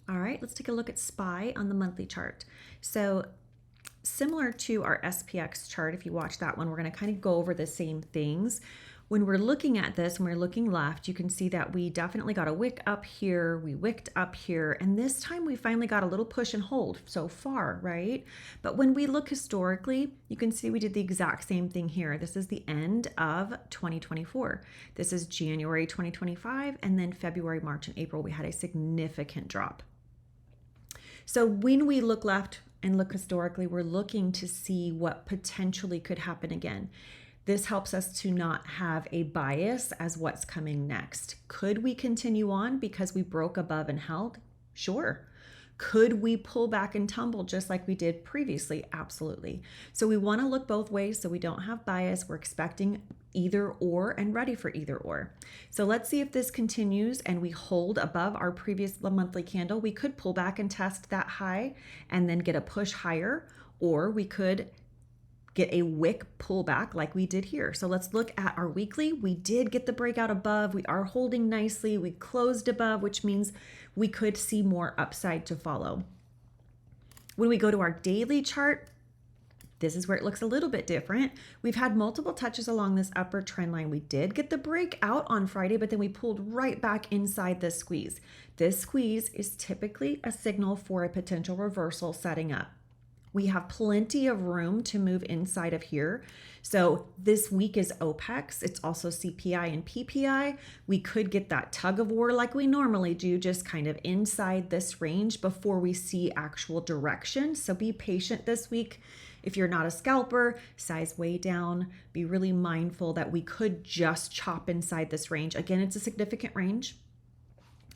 All right, let's take a look at SPY on the monthly chart. So similar to our SPX chart, if you watch that one, we're going to kind of go over the same things. When we're looking at this, when we're looking left, you can see that we definitely got a wick up here, we wicked up here, and this time we finally got a little push and hold so far, right? But when we look historically, you can see we did the exact same thing here. This is the end of 2024. This is January 2025, and then February, March, and April, we had a significant drop. So when we look left and look historically, we're looking to see what potentially could happen again. This helps us to not have a bias as what's coming next. Could we continue on because we broke above and held? Sure. Could we pull back and tumble just like we did previously? Absolutely. So we want to look both ways so we don't have bias. We're expecting either or and ready for either or. So let's see if this continues and we hold above our previous monthly candle. We could pull back and test that high and then get a push higher, or we could get a wick pullback like we did here. So let's look at our weekly. We did get the breakout above. We are holding nicely. We closed above, which means we could see more upside to follow. When we go to our daily chart, this is where it looks a little bit different. We've had multiple touches along this upper trend line. We did get the breakout on Friday, but then we pulled right back inside this squeeze. This squeeze is typically a signal for a potential reversal setting up. We have plenty of room to move inside of here. So this week is OPEX. It's also CPI and PPI. We could get that tug of war like we normally do, just kind of inside this range before we see actual direction. So be patient this week. If you're not a scalper, size way down. Be really mindful that we could just chop inside this range. Again, it's a significant range,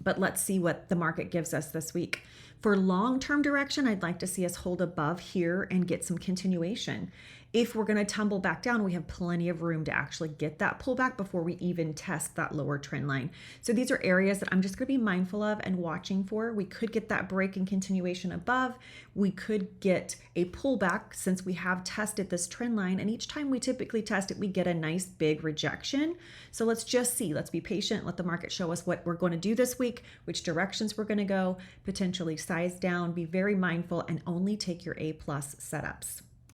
but let's see what the market gives us this week. For long-term direction, I'd like to see us hold above here and get some continuation. If we're going to tumble back down, we have plenty of room to actually get that pullback before we even test that lower trend line. So these are areas that I'm just going to be mindful of and watching for. We could get that break and continuation above. We could get a pullback since we have tested this trend line. And each time we typically test it, we get a nice big rejection. So let's just see. Let's be patient. Let the market show us what we're going to do this week, which directions we're going to go, potentially size down, be very mindful, and only take your A+ setups.